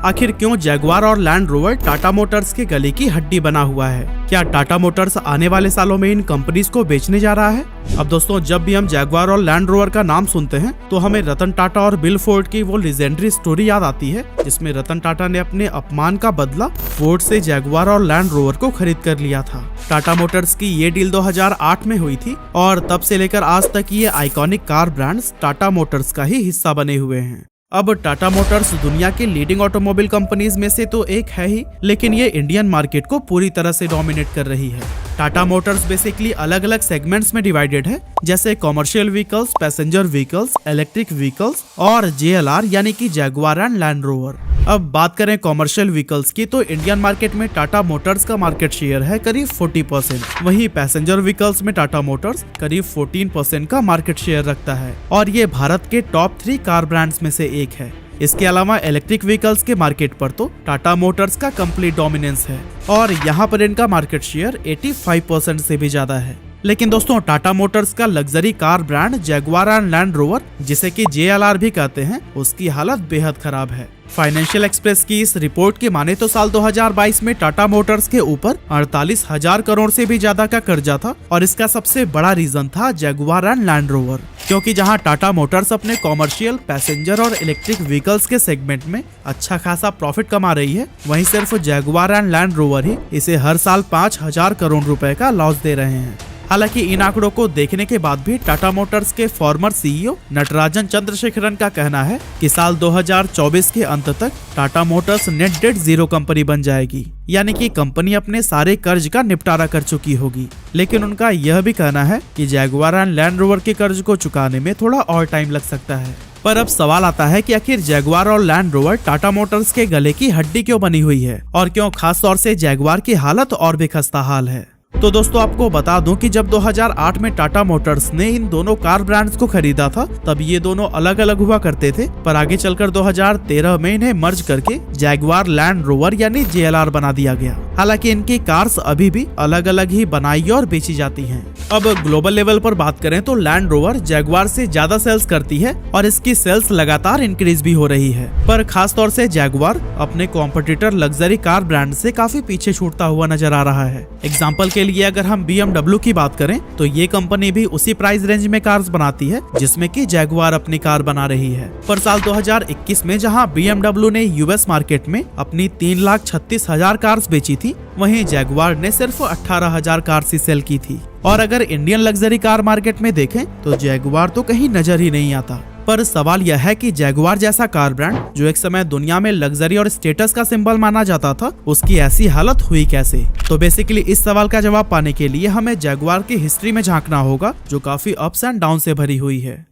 आखिर क्यों जैगुआर और लैंड रोवर टाटा मोटर्स के गले की हड्डी बना हुआ है? क्या टाटा मोटर्स आने वाले सालों में इन कंपनीज को बेचने जा रहा है? अब दोस्तों, जब भी हम जैगुआर और लैंड रोवर का नाम सुनते हैं तो हमें रतन टाटा और बिल फोर्ड की वो लेजेंडरी स्टोरी याद आती है, जिसमें रतन टाटा ने अपने अपमान का बदला फोर्ड से जैगुआर और लैंड रोवर को खरीद कर लिया था। टाटा मोटर्स की ये डील 2008 में हुई थी और तब से लेकर आज तक ये iconic car brands Tata Motors का ही हिस्सा बने हुए हैं। अब टाटा मोटर्स दुनिया की लीडिंग ऑटोमोबाइल कंपनीज में से तो एक है ही, लेकिन ये इंडियन मार्केट को पूरी तरह से डोमिनेट कर रही है। टाटा मोटर्स बेसिकली अलग अलग सेगमेंट्स में डिवाइडेड है, जैसे commercial vehicles, passenger vehicles, electric vehicles और JLR यानी कि जैगुआर एंड लैंड रोवर। अब बात करें कॉमर्शियल व्हीकल्स की, तो इंडियन मार्केट में टाटा मोटर्स का मार्केट शेयर है करीब 40%। वहीं पैसेंजर व्हीकल्स में टाटा मोटर्स करीब 14% का मार्केट शेयर रखता है और ये भारत के टॉप 3 कार ब्रांड्स में से एक है। इसके अलावा इलेक्ट्रिक व्हीकल्स के मार्केट पर तो टाटा मोटर्स का कंप्लीट डोमिनेंस है और यहाँ पर इनका मार्केट शेयर 85% से भी ज्यादा है। लेकिन दोस्तों, टाटा मोटर्स का luxury car brand Jaguar and land rover, जिसे कि JLR भी कहते हैं, उसकी हालत बेहद खराब है। फाइनेंशियल एक्सप्रेस की इस रिपोर्ट की माने तो साल 2022 में टाटा मोटर्स के ऊपर 48,000 करोड़ से भी ज्यादा का कर्जा था और इसका सबसे बड़ा रीजन था जैगुआर एंड लैंड रोवर, क्योंकि जहां टाटा मोटर्स अपने कॉमर्शियल, पैसेंजर और इलेक्ट्रिक व्हीकल्स के सेगमेंट में अच्छा खासा प्रॉफिट कमा रही है, वहीं सिर्फ जैगुआर एंड लैंड रोवर ही इसे हर साल 5,000 करोड़ रुपए का लॉस दे रहे हैं। हालांकि इन आंकड़ों को देखने के बाद भी टाटा मोटर्स के फॉर्मर CEO नटराजन चंद्रशेखरन का कहना है कि साल 2024 के अंत तक Tata Motors net date zero company बन जाएगी, यानी कि कंपनी अपने सारे कर्ज का निपटारा कर चुकी होगी। लेकिन उनका यह भी कहना है कि जैगुआर एंड लैंड रोवर के कर्ज को चुकाने में थोड़ा और टाइम लग सकता है। पर अब सवाल आता है कि आखिर जैगुआर और लैंड रोवर टाटा मोटर्स के गले की हड्डी क्यों बनी हुई है और क्यों खास तौर से जैगुआर की हालत और भी खस्ता हाल है। तो दोस्तों, आपको बता दूं कि जब 2008 में टाटा मोटर्स ने इन दोनों कार ब्रांड्स को खरीदा था, तब ये दोनों अलग अलग हुआ करते थे, पर आगे चलकर 2013 में इन्हें मर्ज करके जैगुआर लैंड रोवर यानी JLR बना दिया गया। हालांकि इनकी कार्स अभी भी अलग अलग ही बनाई और बेची जाती हैं। अब ग्लोबल लेवल पर बात करें तो लैंड रोवर जैगुआर से ज्यादा सेल्स करती है और इसकी सेल्स लगातार इंक्रीज भी हो रही है, पर खास तौर से जैगुआर अपने कॉम्पिटिटर लग्जरी कार ब्रांड से काफी पीछे छूटता हुआ नजर आ रहा है। एग्जाम्पल के लिए अगर हम BMW की बात करें तो ये कंपनी भी उसी प्राइस रेंज में कार्स बनाती है जिसमें कि जैगुआर अपनी कार बना रही है। पर साल 2021 में जहां BMW ने US मार्केट में अपनी 3,36,000 कार्स बेची थी, वहीं जैगुआर ने सिर्फ 18,000 कार्स ही सेल की थी। और अगर इंडियन लग्जरी कार मार्केट में देखें तो जैगुआर तो कहीं नजर ही नहीं आता। पर सवाल यह है कि जैगुआर जैसा कार ब्रांड, जो एक समय दुनिया में लग्जरी और स्टेटस का सिंबल माना जाता था, उसकी ऐसी हालत हुई कैसे? तो बेसिकली इस सवाल का जवाब पाने के लिए हमें जैगुआर की हिस्ट्री में झांकना होगा, जो काफी अप्स एंड डाउन से भरी हुई है।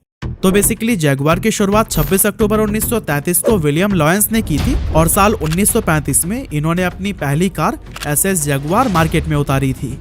तो बेसिकली जैगुआर की शुरुआत 26 अक्टूबर 1933 को विलियम लॉयंस ने की थी और साल 1935 में इन्होंने अपनी पहली कार SS जैगुआर मार्केट में उतारी थी।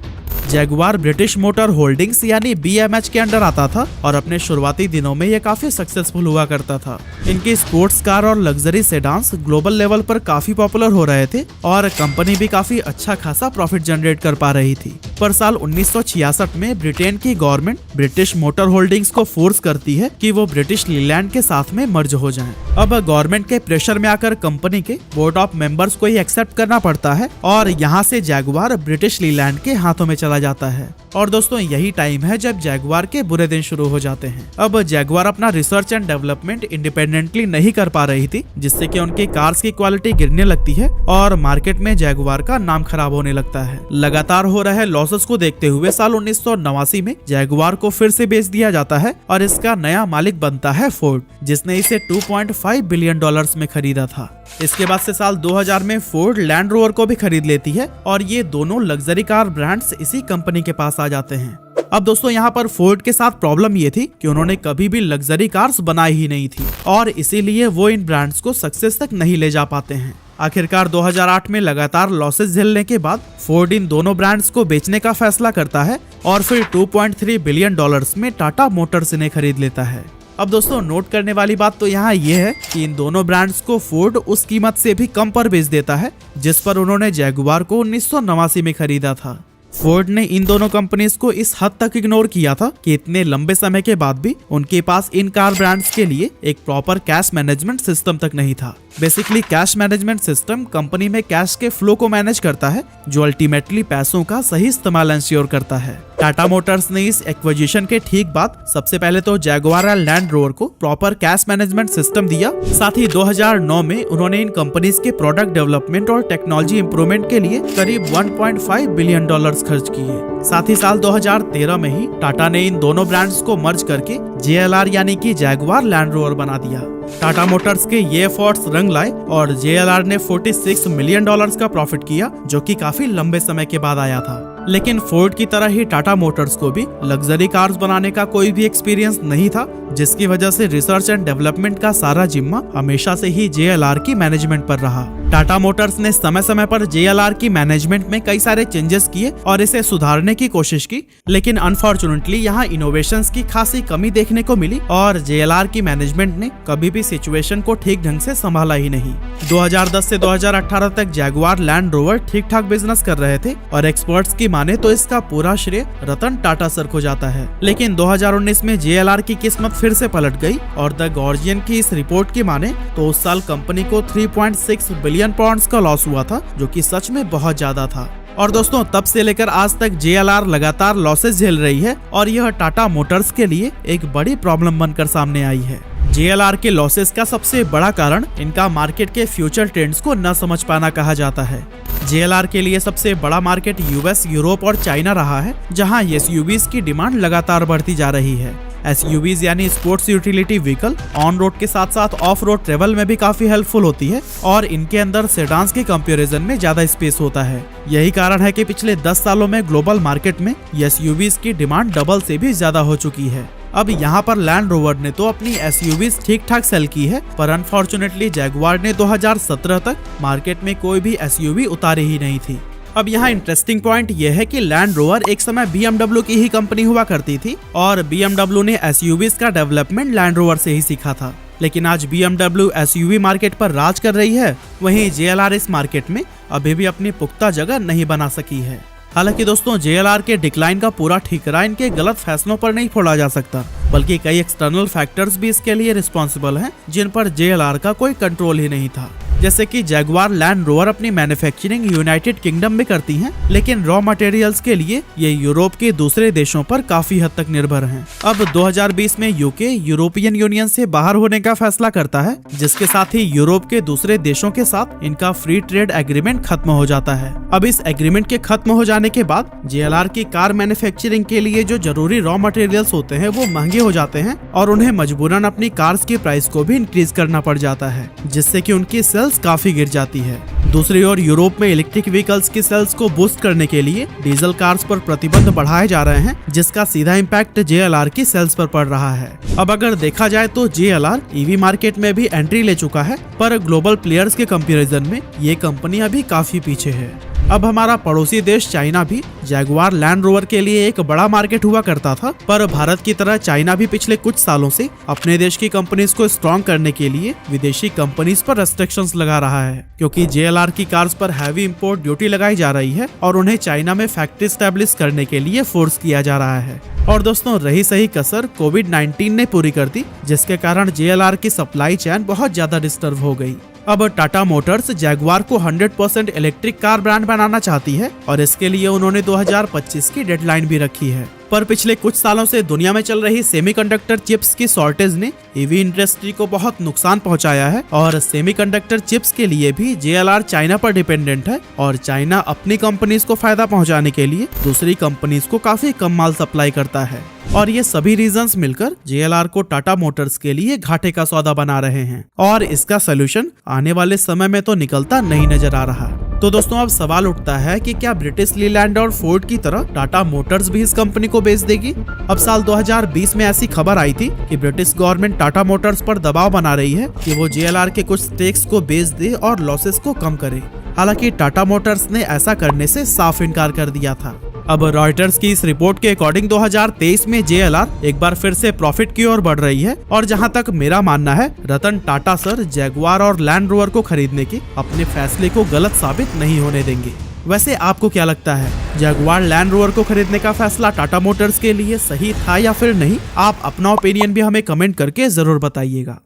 जैगुआर ब्रिटिश मोटर होल्डिंग्स यानी BMH के अंडर आता था और अपने शुरुआती दिनों में यह काफी सक्सेसफुल हुआ करता था। इनकी स्पोर्ट्स कार और लग्जरी सेडान्स ग्लोबल लेवल पर काफी पॉपुलर हो रहे थे और कंपनी भी काफी अच्छा खासा प्रॉफिट जनरेट कर पा रही थी। पर साल 1966 में ब्रिटेन की गवर्नमेंट ब्रिटिश मोटर होल्डिंग्स को फोर्स करती है कि वो ब्रिटिश लीलैंड के साथ में मर्ज हो जाएं। अब गवर्नमेंट के प्रेशर में आकर कंपनी के बोर्ड ऑफ मेंबर्स को ही एक्सेप्ट करना पड़ता है और यहाँ से जैगुआर ब्रिटिश लीलैंड के हाथों में चला जाता है। और दोस्तों, यही टाइम है जब जैगुआर के बुरे दिन शुरू हो जाते हैं। अब जैगुआर अपना रिसर्च एंड डेवलपमेंट इंडिपेंडेंटली नहीं कर पा रही थी, जिससे कि उनकी कार्स की क्वालिटी गिरने लगती है और मार्केट में जैगुआर का नाम खराब होने लगता है। लगातार हो रहे लॉसेस को देखते हुए साल 1989 में जैगुआर को फिर से बेच दिया जाता है और इसका नया मालिक बनता है फोर्ड, जिसने इसे $2.5 बिलियन में खरीदा था। इसके बाद से साल 2000 में फोर्ड लैंड रोवर को भी खरीद लेती है और ये दोनों लग्जरी कार ब्रांड्स इसी कंपनी के पास आ जाते हैं। अब दोस्तों, यहाँ पर फोर्ड के साथ प्रॉब्लम ये थी कि उन्होंने कभी भी लग्जरी कार्स बनाई ही नहीं थी और इसीलिए वो इन ब्रांड्स को सक्सेस तक नहीं ले जा पाते हैं। आखिरकार 2008 में लगातार लॉसेस झेलने के बाद फोर्ड इन दोनों ब्रांड्स को बेचने का फैसला करता है और फिर $2.3 बिलियन में टाटा मोटर्स इन्हें खरीद लेता है। अब दोस्तों, नोट करने वाली बात तो यहाँ ये है कि इन दोनों ब्रांड्स को फोर्ड उस कीमत से भी कम पर बेच देता है जिस पर उन्होंने जैगुआर को 1989 में खरीदा था। फोर्ड ने इन दोनों कंपनीज को इस हद तक इग्नोर किया था कि इतने लंबे समय के बाद भी उनके पास इन कार ब्रांड्स के लिए एक प्रॉपर कैश मैनेजमेंट सिस्टम तक नहीं था। Basically cash management system company में कैश के फ्लो को मैनेज करता है, जो अल्टीमेटली पैसों का सही इस्तेमाल इंश्योर करता है। टाटा मोटर्स ने इस एक्विजिशन के ठीक बाद सबसे पहले तो जैगुआर और लैंड रोवर को प्रॉपर कैश मैनेजमेंट सिस्टम दिया। साथ ही 2009 में उन्होंने इन कंपनीज के प्रोडक्ट डेवलपमेंट और टेक्नोलॉजी इंप्रूवमेंट के लिए करीब $1.5 बिलियन खर्च किए। साथ ही साल 2013 में ही टाटा ने इन दोनों ब्रांड्स को मर्ज करके JLR यानी कि जैगुआर लैंड रोवर बना दिया। टाटा मोटर्स के ये एफर्ट्स रंग लाए और JLR ने $46 मिलियन का प्रॉफिट किया, जो कि काफी लंबे समय के बाद आया था। लेकिन फोर्ड की तरह ही टाटा मोटर्स को भी लग्जरी कार्स बनाने का कोई भी एक्सपीरियंस नहीं था, जिसकी वजह से रिसर्च एंड डेवलपमेंट का सारा जिम्मा हमेशा से ही JLR की मैनेजमेंट पर रहा। टाटा मोटर्स ने समय समय पर JLR की मैनेजमेंट में कई सारे चेंजेस किए और इसे सुधारने की कोशिश की, लेकिन अनफॉर्चुनेटली यहाँ इनोवेशंस की खासी कमी देखने को मिली और JLR की मैनेजमेंट ने कभी भी सिचुएशन को ठीक ढंग से संभाला ही नहीं। 2010 से 2018 तक जैगुआर लैंड रोवर ठीक ठाक बिजनेस कर रहे थे और एक्सपर्ट्स की माने तो इसका पूरा श्रेय रतन टाटा सर को जाता है। लेकिन 2019 में JLR की किस्मत फिर से पलट गई और द गार्जियन की इस रिपोर्ट की माने तो उस साल कंपनी को 3.6 बिलियन पाउंड्स का लॉस हुआ था, जो कि सच में बहुत ज्यादा था। और दोस्तों तब से लेकर आज तक JLR लगातार लॉसेस झेल रही है और यह टाटा मोटर्स के लिए एक बड़ी प्रॉब्लम बनकर सामने आई है। JLR के लॉसेस का सबसे बड़ा कारण इनका मार्केट के फ्यूचर ट्रेंड्स को न समझ पाना कहा जाता है। JLR के लिए सबसे बड़ा मार्केट US, यूरोप और चाइना रहा है, जहां SUVs की डिमांड लगातार बढ़ती जा रही है। SUVs यानी sports utility vehicle on road के साथ साथ ऑफ रोड ट्रेवल में भी काफी हेल्पफुल होती है और इनके अंदर सेडान्स के कंपैरिजन में ज्यादा स्पेस होता है। यही कारण है कि पिछले 10 सालों में ग्लोबल मार्केट में SUVs की डिमांड डबल से भी ज्यादा हो चुकी है। अब यहाँ पर लैंड रोवर ने तो अपनी SUVs ठीक ठाक सेल की है, पर अनफॉर्चुनेटली जैगुआर ने 2017 तक मार्केट में कोई भी SUV उतारी ही नहीं थी। अब यहाँ इंटरेस्टिंग पॉइंट यह है कि लैंड रोवर एक समय BMW की ही कंपनी हुआ करती थी और BMW ने SUVs का डेवलपमेंट लैंड रोवर से ही सीखा था। लेकिन आज BMW SUV मार्केट पर राज कर रही है, वहीं JLR इस मार्केट में अभी भी अपनी पुख्ता जगह नहीं बना सकी है। हालांकि दोस्तों JLR के डिक्लाइन का पूरा ठिकरा इनके गलत फैसलों पर नहीं फोड़ा जा सकता, बल्कि कई एक्सटर्नल फैक्टर्स भी इसके लिए रिस्पॉन्सिबल हैं, जिन पर JLR का कोई कंट्रोल ही नहीं था। जैसे कि जैगुआर लैंड रोवर अपनी मैन्युफैक्चरिंग यूनाइटेड किंगडम में करती हैं, लेकिन रॉ मटेरियल्स के लिए ये यूरोप के दूसरे देशों पर काफी हद तक निर्भर हैं। अब 2020 में यूके यूरोपियन यूनियन से बाहर होने का फैसला करता है, जिसके साथ ही यूरोप के दूसरे देशों के साथ इनका फ्री ट्रेड एग्रीमेंट खत्म हो जाता है। अब इस एग्रीमेंट के खत्म हो जाने के बाद JLR की कार मैन्युफैक्चरिंग के लिए जो जरूरी रॉ मटेरियल्स होते हैं वो महंगे हो जाते हैं और उन्हें मजबूरन अपनी कार्स की प्राइस को भी इंक्रीज करना पड़ जाता है, जिससे कि उनकी सेल्स काफी गिर जाती है। दूसरी ओर यूरोप में इलेक्ट्रिक व्हीकल्स की सेल्स को बूस्ट करने के लिए डीजल कार्स पर प्रतिबंध बढ़ाए जा रहे हैं, जिसका सीधा इम्पैक्ट JLR की सेल्स पर पड़ रहा है। अब अगर देखा जाए तो JLR EV मार्केट में भी एंट्री ले चुका है, पर ग्लोबल प्लेयर्स के कंपैरिजन में ये कंपनी अभी काफी पीछे है। अब हमारा पड़ोसी देश चाइना भी जैगुआर लैंड रोवर के लिए एक बड़ा मार्केट हुआ करता था, पर भारत की तरह चाइना भी पिछले कुछ सालों से अपने देश की कंपनीज को स्ट्रॉन्ग करने के लिए विदेशी कंपनीज पर रेस्ट्रिक्शंस लगा रहा है, क्योंकि JLR की कार्स पर हैवी इंपोर्ट ड्यूटी लगाई जा रही है और उन्हें चाइना में फैक्ट्री स्टैब्लिश करने के लिए फोर्स किया जा रहा है। और दोस्तों रही सही कसर कोविड-19 ने पूरी कर दी, जिसके कारण JLR की सप्लाई चेन बहुत ज्यादा डिस्टर्ब हो गई। अब टाटा मोटर्स जैगुआर को 100% इलेक्ट्रिक कार ब्रांड बनाना चाहती है और इसके लिए उन्होंने 2025 की डेडलाइन भी रखी है। पर पिछले कुछ सालों से दुनिया में चल रही सेमीकंडक्टर चिप्स की शॉर्टेज ने ईवी इंडस्ट्री को बहुत नुकसान पहुंचाया है और सेमीकंडक्टर चिप्स के लिए भी JLR चाइना पर डिपेंडेंट है और चाइना अपनी कंपनीज को फायदा पहुंचाने के लिए दूसरी कंपनीज को काफी कम माल सप्लाई करता है और ये सभी रीजंस मिलकर JLR को टाटा मोटर्स के लिए घाटे का सौदा बना रहे हैं और इसका सोल्यूशन आने वाले समय में तो निकलता नहीं नजर आ रहा। तो दोस्तों अब सवाल उठता है कि क्या ब्रिटिश लीलैंड और फोर्ड की तरह टाटा मोटर्स भी इस कंपनी को बेच देगी। अब साल 2020 में ऐसी खबर आई थी कि ब्रिटिश गवर्नमेंट टाटा मोटर्स पर दबाव बना रही है कि वो JLR के कुछ स्टेक्स को बेच दे और लॉसेस को कम करे। हालांकि टाटा मोटर्स ने ऐसा करने से साफ इनकार कर दिया था। अब रॉयटर्स की इस रिपोर्ट के अकॉर्डिंग 2023 में JLR एक बार फिर से प्रॉफिट की ओर बढ़ रही है और जहां तक मेरा मानना है रतन टाटा सर जैगुआर और लैंड रोवर को खरीदने की अपने फैसले को गलत साबित नहीं होने देंगे। वैसे आपको क्या लगता है, जैगुआर लैंड रोवर को खरीदने का फैसला टाटा मोटर्स के लिए सही था या फिर नहीं? आप अपना ओपिनियन भी हमें कमेंट करके जरूर बताइएगा।